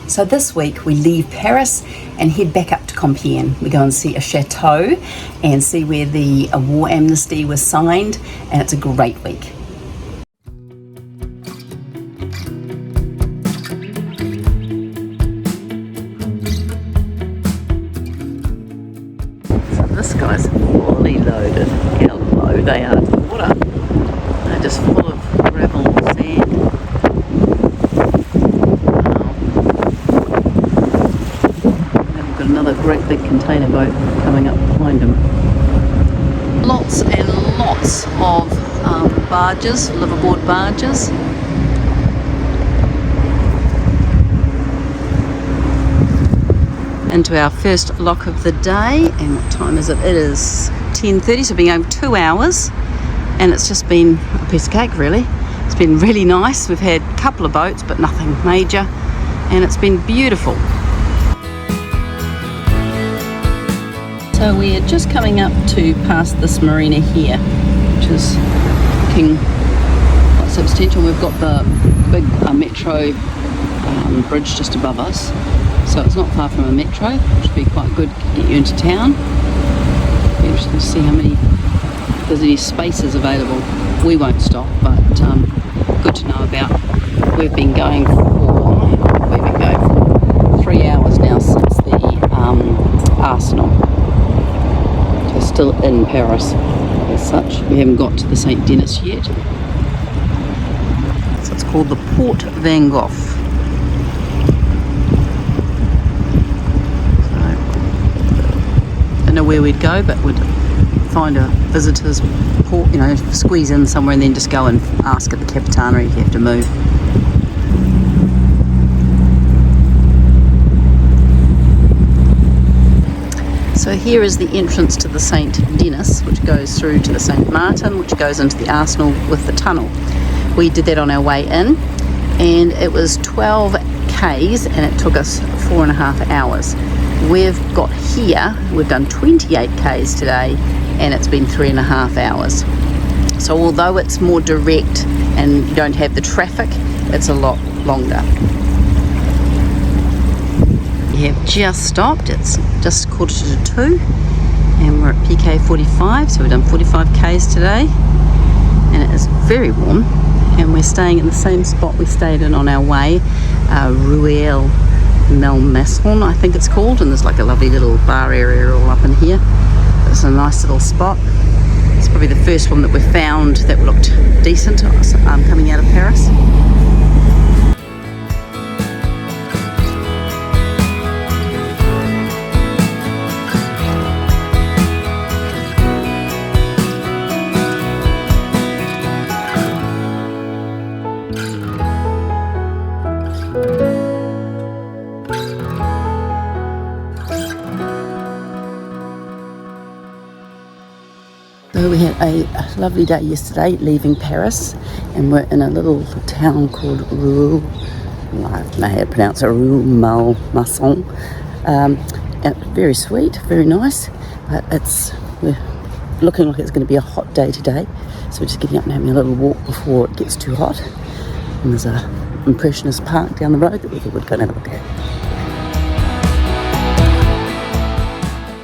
So this week we leave Paris and head back up to Compiegne. We go and see a chateau and see where the war amnesty was signed, and it's a great week. So this guy's fully loaded. How low they are to the water. They're just full of gravel and sand. Another great big container boat coming up behind him. Lots and lots of barges, liveaboard barges. Into our first lock of the day, and what time is it? It is 10:30, so we've been going 2 hours, and it's just been a piece of cake really. It's been really nice. We've had a couple of boats, but nothing major, and it's been beautiful. So we're just coming up to past this marina here, which is looking quite substantial. We've got the big metro bridge just above us, so it's not far from a metro, which would be quite good to get you into town. Be interesting to see how many, if there's any spaces available. We won't stop, but good to know about. We've been going for 3 hours now since the Arsenal. Still in Paris as such. We haven't got to the St. Denis yet. So it's called the Port Van Gogh. So, I don't know where we'd go, but we'd find a visitor's port, you know, squeeze in somewhere and then just go and ask at the Capitana if you have to move. So here is the entrance to the St. Denis, which goes through to the St. Martin, which goes into the Arsenal with the tunnel. We did that on our way in, and it was 12 k's, and it took us 4.5 hours. We've got here, we've done 28 k's today, and it's been 3.5 hours. So although it's more direct and you don't have the traffic, it's a lot longer. We have just stopped. It's just 1:45 and we're at PK 45, so we've done 45 k's today, and it is very warm, and we're staying in the same spot we stayed in on our way, Ruelle Malmaison I think it's called, and there's like a lovely little bar area all up in here. It's a nice little spot. It's probably the first one that we found that looked decent coming out of Paris. So we had a lovely day yesterday leaving Paris, and we're in a little town called Ruelle, I don't know how to pronounce it, Ruelle Malmaison. And very sweet, very nice, but we're looking like it's going to be a hot day today, so we're just getting up and having a little walk before it gets too hot. And there's a impressionist park down the road that we thought we'd go and have a look at.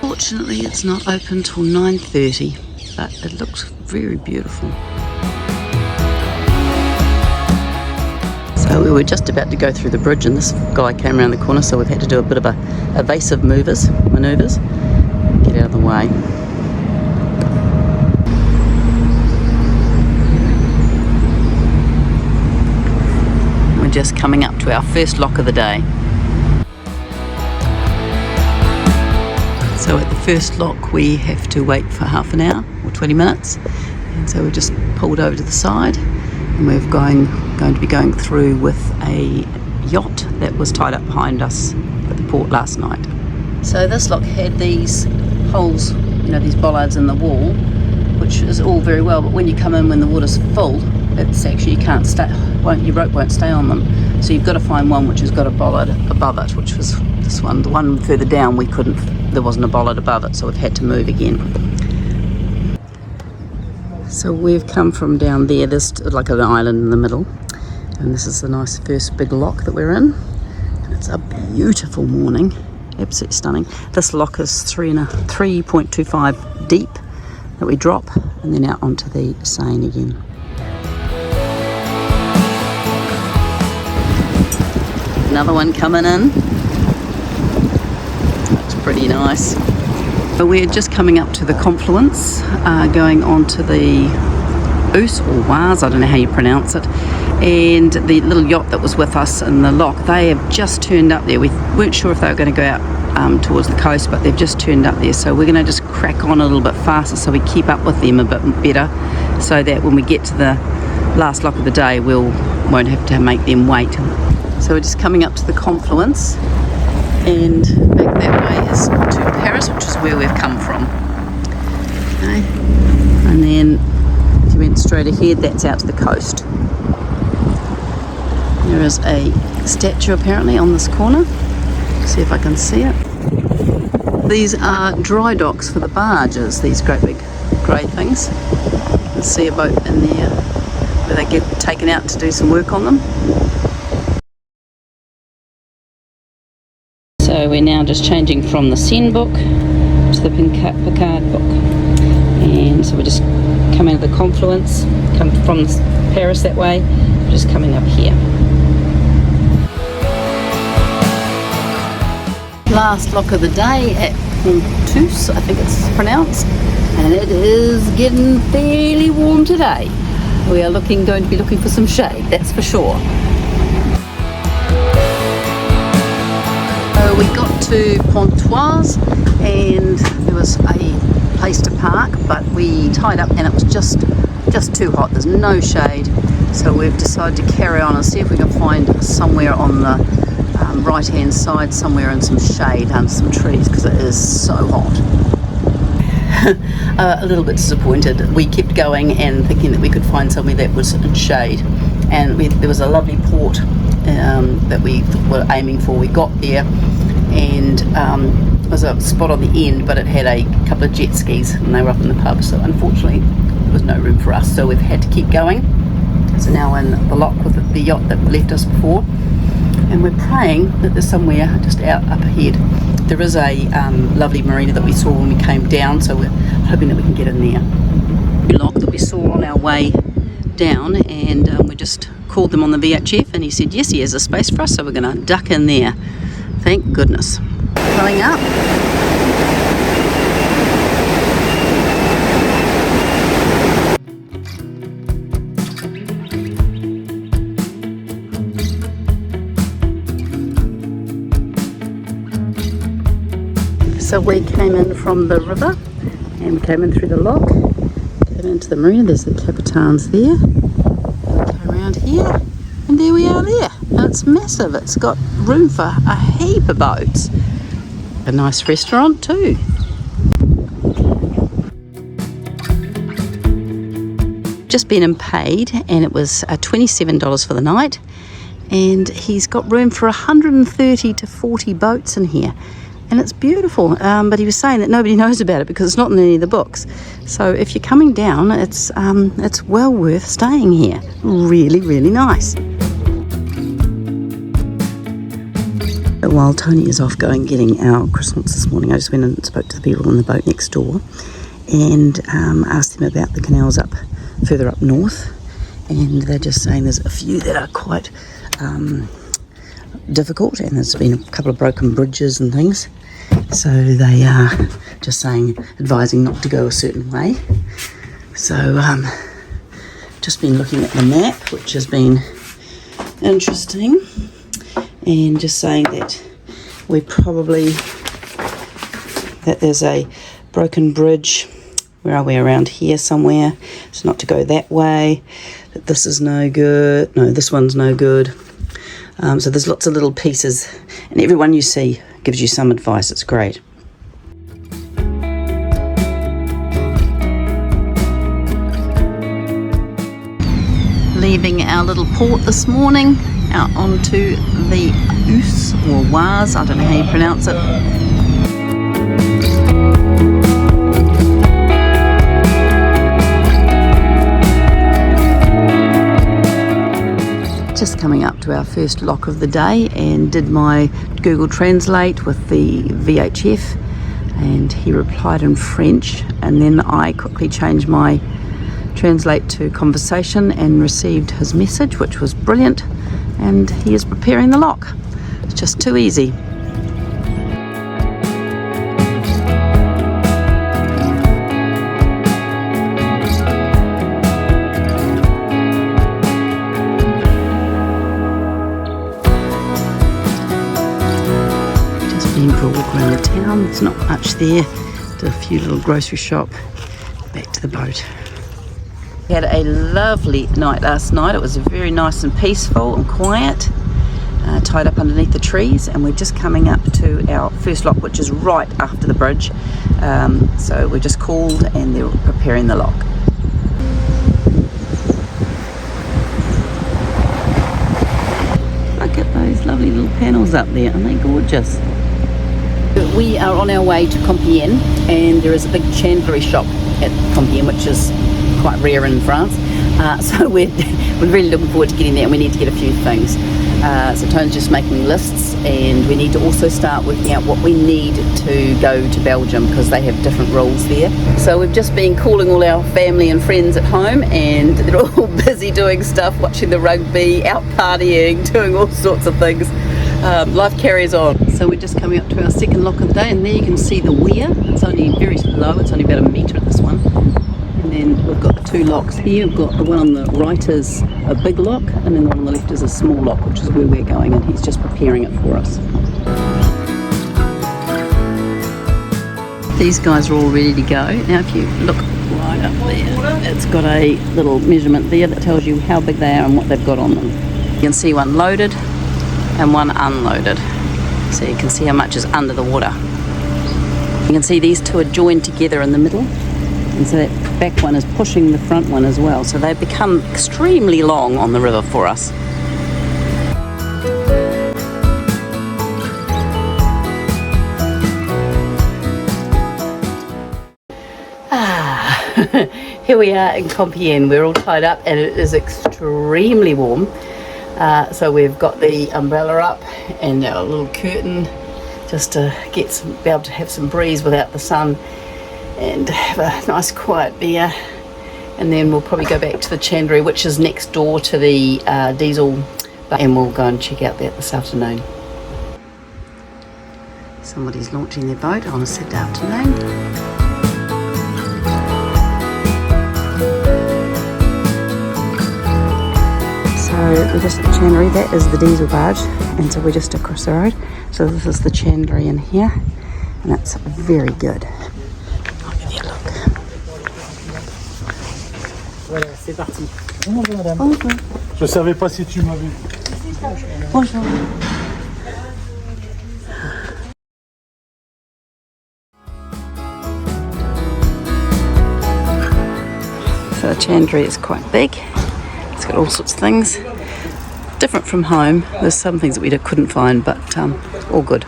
Fortunately it's not open till 9:30. But it looks very beautiful. So we were just about to go through the bridge, and this guy came around the corner, so we've had to do a bit of evasive manoeuvres, get out of the way. We're just coming up to our first lock of the day. So at the first lock we have to wait for half an hour or 20 minutes, and so we just pulled over to the side, and we're going to be going through with a yacht that was tied up behind us at the port last night. So this lock had these holes, you know, these bollards in the wall, which is all very well, but when you come in when the water's full, it's actually, you can't stay, your rope won't stay on them. So you've got to find one which has got a bollard above it, which was this one. The one further down there wasn't a bollard above it, so we've had to move again. So we've come from down there, there's like an island in the middle, and this is the nice first big lock that we're in. It's a beautiful morning, absolutely stunning. This lock is 3.25 deep that we drop, and then out onto the Seine again. Another one coming in. That's pretty nice. So we're just coming up to the confluence, going on to the Ouse or Oise, I don't know how you pronounce it, and the little yacht that was with us in the lock, they have just turned up there. We weren't sure if they were going to go out towards the coast, but they've just turned up there, so we're going to just crack on a little bit faster so we keep up with them a bit better, so that when we get to the last lock of the day we won't have to make them wait. So we're just coming up to the confluence, and back that way is to Paris, which is where we've come from. Okay. And then if you went straight ahead, that's out to the coast. There is a statue apparently on this corner. See if I can see it. These are dry docks for the barges, these great big grey things. You can see a boat in there where they get taken out to do some work on them. So we're now just changing from the Seine book to the Picard book. And so we're just coming to the confluence, come from Paris that way, we're just coming up here. Last lock of the day at Pontouse, I think it's pronounced, and it is getting fairly warm today. We are going to be looking for some shade, that's for sure. So we got to Pontoise and there was a place to park, but we tied up and it was just too hot. There's no shade, so we've decided to carry on and see if we can find somewhere on the right hand side, somewhere in some shade under some trees, because it is so hot. A little bit disappointed. We kept going and thinking that we could find somewhere that was in shade, and there was a lovely port that we were aiming for. We got there and there was a spot on the end, but it had a couple of jet skis and they were up in the pub, so unfortunately there was no room for us, so we've had to keep going. So now we're in the lock with the yacht that left us before, and we're praying that there's somewhere just out up ahead. There is a lovely marina that we saw when we came down, so we're hoping that we can get in there. The lock that we saw on our way down, and we just called them on the VHF and he said yes, he has a space for us, so we're going to duck in there. Thank goodness. Coming up. So we came in from the river and we came in through the lock, came into the marina. There's the Capitans there. We came around here and there we are there. Now it's massive, it's got room for a heap of boats. A nice restaurant too. Just been and paid, and it was $27 for the night, and he's got room for 130 to 40 boats in here. And it's beautiful, but he was saying that nobody knows about it because it's not in any of the books. So if you're coming down, it's well worth staying here. Really, really nice. While Tony is off going getting our croissants this morning, I just went and spoke to the people on the boat next door and asked them about the canals up further up north, and they're just saying there's a few that are quite difficult, and there's been a couple of broken bridges and things, so they are just saying, advising not to go a certain way. So just been looking at the map, which has been interesting, and just saying that that there's a broken bridge, where are we, around here somewhere, so not to go that way, that this is no good, no, this one's no good. So there's lots of little pieces, and everyone you see gives you some advice. It's great. Leaving our little port this morning, out onto the Ouse or Oise, I don't know how you pronounce it. Just coming up to our first lock of the day and did my Google Translate with the VHF, and he replied in French, and then I quickly changed my translate to conversation and received his message, which was brilliant, and he is preparing the lock. It's just too easy. Been for a walk around the town. There's not much there. Did a few little grocery shop. Back to the boat. We had a lovely night last night. It was very nice and peaceful and quiet, tied up underneath the trees, and we're just coming up to our first lock, which is right after the bridge. So we just called and they're preparing the lock. Look at those lovely little panels up there. Aren't they gorgeous? We are on our way to Compiegne, and there is a big chandlery shop at Compiegne, which is quite rare in France. So we're really looking forward to getting there, and we need to get a few things. So Tone's just making lists, and we need to also start working out what we need to go to Belgium, because they have different rules there. So we've just been calling all our family and friends at home, and they're all busy doing stuff, watching the rugby, out partying, doing all sorts of things. Life carries on. So we're just coming up to our second lock of the day, and there you can see the weir. It's only very low, it's only about a metre at this one. And then we've got the two locks here. We've got the one on the right is a big lock, and then the one on the left is a small lock, which is where we're going, and he's just preparing it for us. These guys are all ready to go. Now if you look right up there, it's got a little measurement there that tells you how big they are and what they've got on them. You can see one loaded and one unloaded, so you can see how much is under the water. You can see these two are joined together in the middle, and so that back one is pushing the front one as well, so they've become extremely long on the river for us. Here we are in Compiegne. We're all tied up and it is extremely warm. So we've got the umbrella up and our little curtain just to be able to have some breeze without the sun and have a nice quiet beer. And then we'll probably go back to the chandlery, which is next door to the diesel, and we'll go and check out that this afternoon. Somebody's launching their boat on a Saturday afternoon. So we're just at the chandlery. That is the diesel barge, and so we're just across the road. So this is the chandlery in here, and it's very good. I'll give you a look. Voilà, c'est parti. Bonjour madame. Bonjour. Je savais pas si tu m'avais. Bonjour. So the chandlery is quite big. It's got all sorts of things. Different from home. There's some things that we couldn't find, but all good.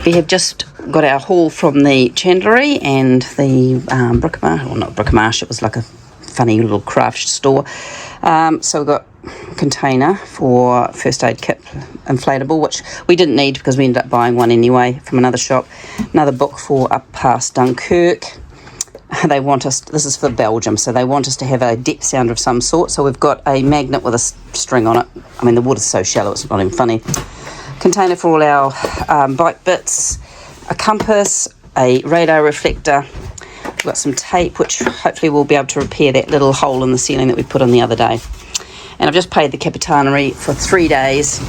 We have just got our haul from the chandlery and the bric-a-brac, well not bric-a-brac, it was like a funny little craft store. So we've got a container for first aid kit, inflatable, which we didn't need because we ended up buying one anyway from another shop. Another book for up past Dunkirk. They want us, this is for Belgium, so they want us to have a depth sounder of some sort. So we've got a magnet with a string on it. I mean, the water's so shallow, it's not even funny. Container for all our bike bits, a compass, a radar reflector. We've got some tape, which hopefully we'll be able to repair that little hole in the ceiling that we put on the other day. And I've just paid the Capitanery for 3 days,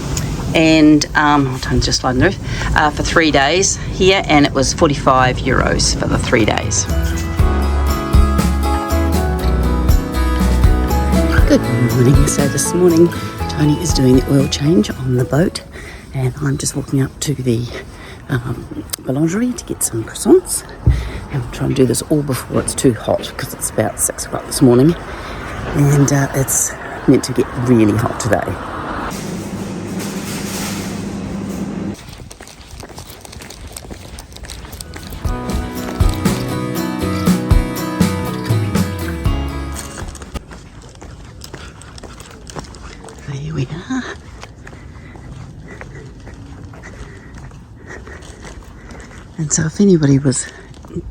and I'm just sliding the roof, for 3 days here, and it was €45 for the 3 days. Good morning. So this morning Tony is doing the oil change on the boat, and I'm just walking up to the boulangerie to get some croissants, and we'll try and do this all before it's too hot because it's about 6 o'clock this morning, and it's meant to get really hot today. There we are. And so if anybody was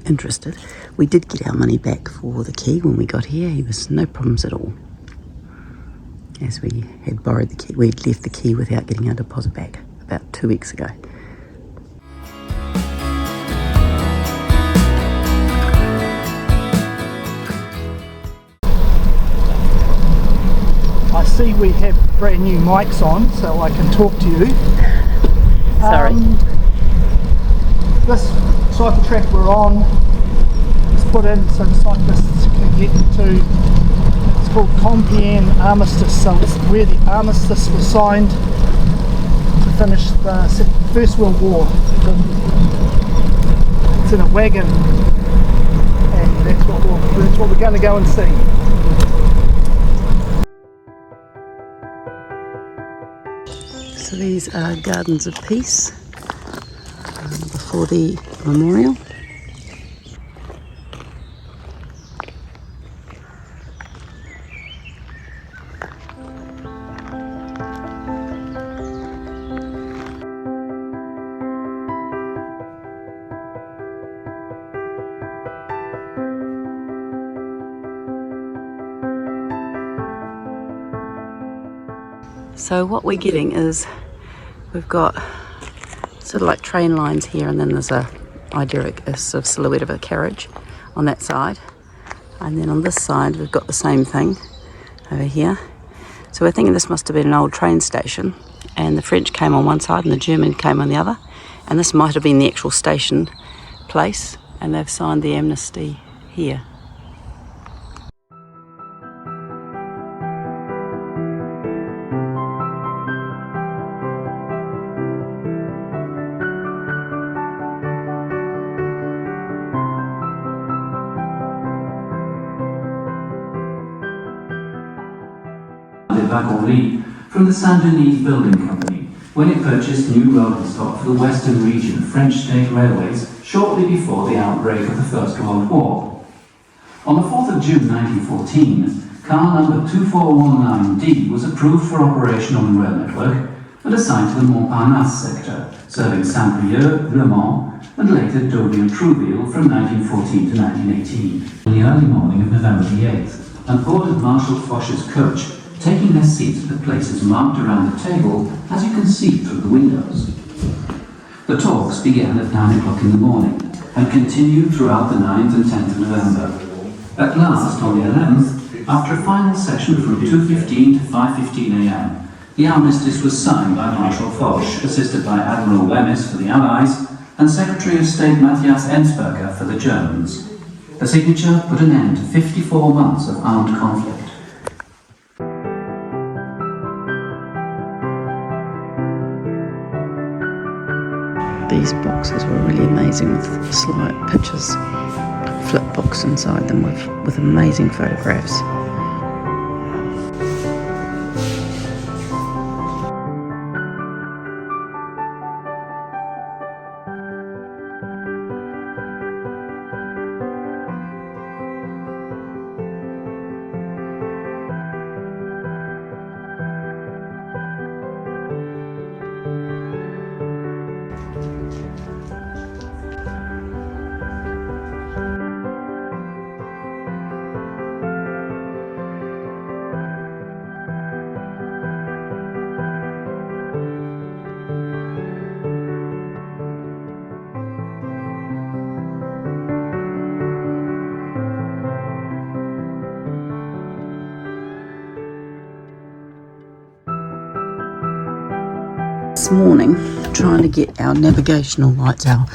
interested, we did get our money back for the key when we got here. It was no problems at all. As we had borrowed the key, we had left the key without getting our deposit back about 2 weeks ago. I see we have brand new mics on, so I can talk to you. Sorry. This cycle track we're on is put in so the cyclists can get to, it's called Compiegne Armistice, so it's where the armistice was signed to finish the First World War. It's in a wagon, and that's what we're going to go and see. So these are Gardens of Peace before the memorial. So what we're getting is we've got sort of like train lines here, and then there's a sort of silhouette of a carriage on that side, and then on this side we've got the same thing over here. So we're thinking this must have been an old train station, and the French came on one side and the German came on the other, and this might have been the actual station place, and they've signed the Amnesty here. From the Saint-Denis Building Company when it purchased new rolling stock for the Western Region French State Railways shortly before the outbreak of the First World War. On the 4th of June 1914, car number 2419D was approved for operation on the rail network and assigned to the Montparnasse sector, serving Saint-Brieuc, Le Mans, and later Deauville and Trouville from 1914 to 1918. In the early morning of November the 8th, and boarded Marshal Foch's coach, taking their seats at the places marked around the table, as you can see through the windows. The talks began at 9 o'clock in the morning and continued throughout the 9th and 10th of November. At last, on the 11th, after a final session from 2:15 to 5:15 a.m., the armistice was signed by Marshal Foch, assisted by Admiral Wemyss for the Allies and Secretary of State Matthias Enzberger for the Germans. The signature put an end to 54 months of armed conflict. These boxes were really amazing with slight pictures, flip books inside them with amazing photographs. This morning, trying to get our navigational lights, our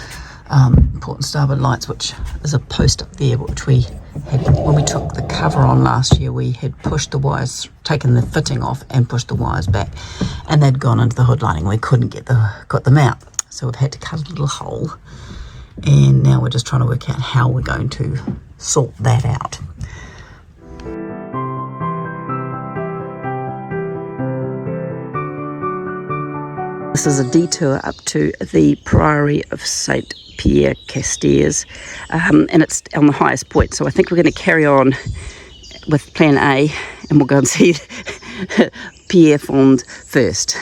port and starboard lights, which is a post up there, which we had, when we took the cover on last year, we had pushed the wires, taken the fitting off and pushed the wires back, and they'd gone into the hood lining. We couldn't got them out, so we've had to cut a little hole, and now we're just trying to work out how we're going to sort that out. This is a detour up to the Priory of St. Pierre Castairs, and it's on the highest point, so I think we're going to carry on with plan A and we'll go and see Pierrefond first.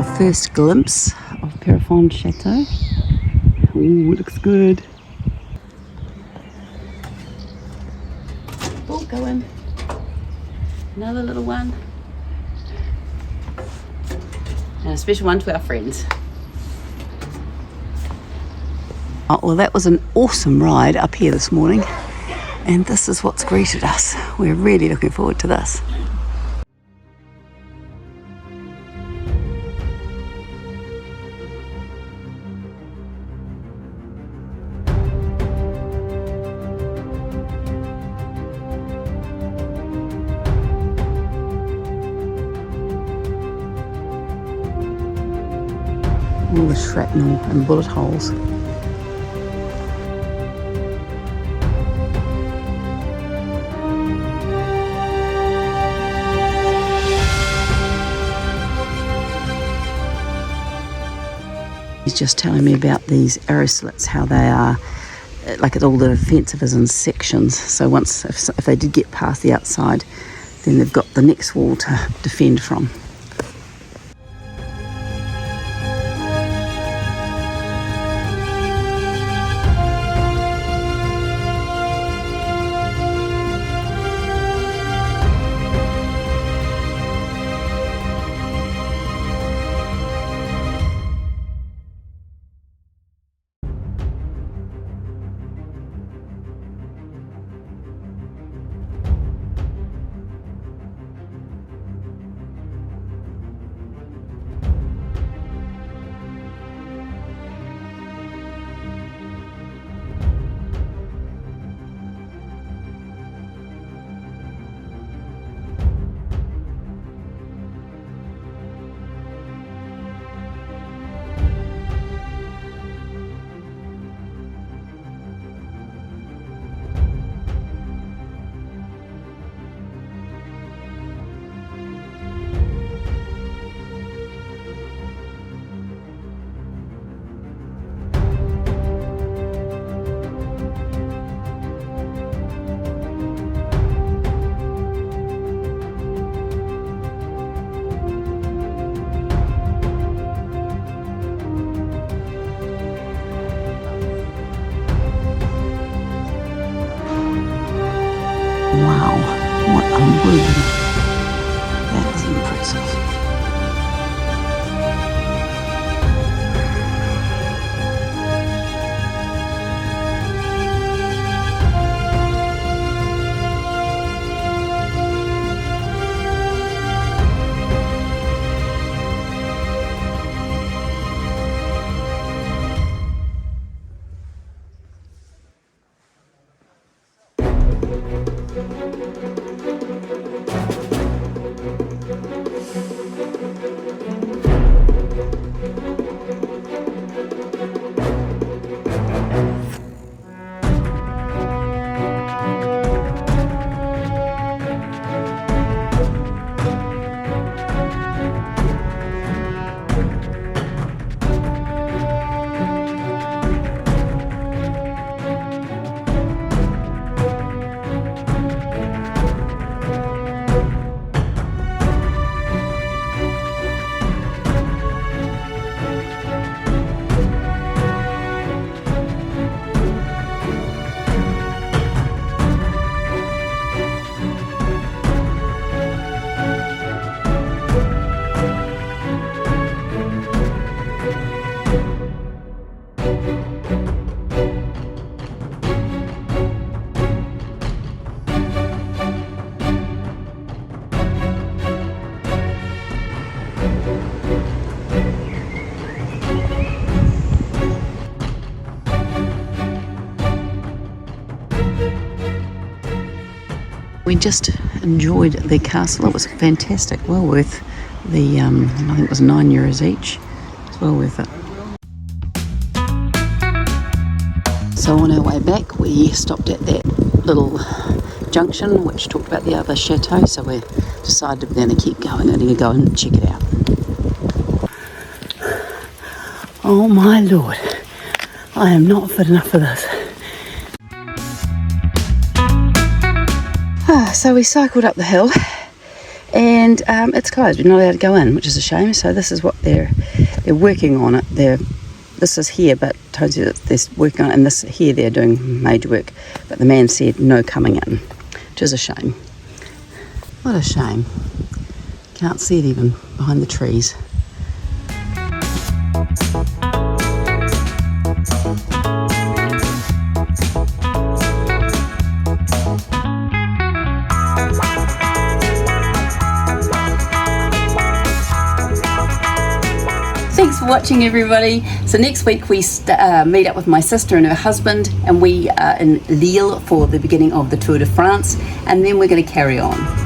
A first glimpse of Pierrefond Chateau. Ooh, it looks good. Oh, go in. Another little one. And a special one to our friends. Oh, well, that was an awesome ride up here this morning. And this is what's greeted us. We're really looking forward to this. All the shrapnel and bullet holes. He's just telling me about these arrow slits, how they are, like all the defensive is in sections. So once, if they did get past the outside, then they've got the next wall to defend from. Wow, what a room. That is impressive. We just enjoyed the castle. It was fantastic, well worth the, I think it was €9 each. It's well worth it. So on our way back, we stopped at that little junction which talked about the other chateau, so we decided we're going to keep going and go and check it out. Oh my lord, I am not fit enough for this. So we cycled up the hill and it's closed. We're not allowed to go in, which is a shame. So this is what they're working on it. This is here, but told you that they're working on it, and this here they're doing major work. But the man said no coming in, which is a shame. What a shame. Can't see it even behind the trees. Thanks for watching, everybody. So next week we meet up with my sister and her husband, and we are in Lille for the beginning of the Tour de France, and then we're going to carry on.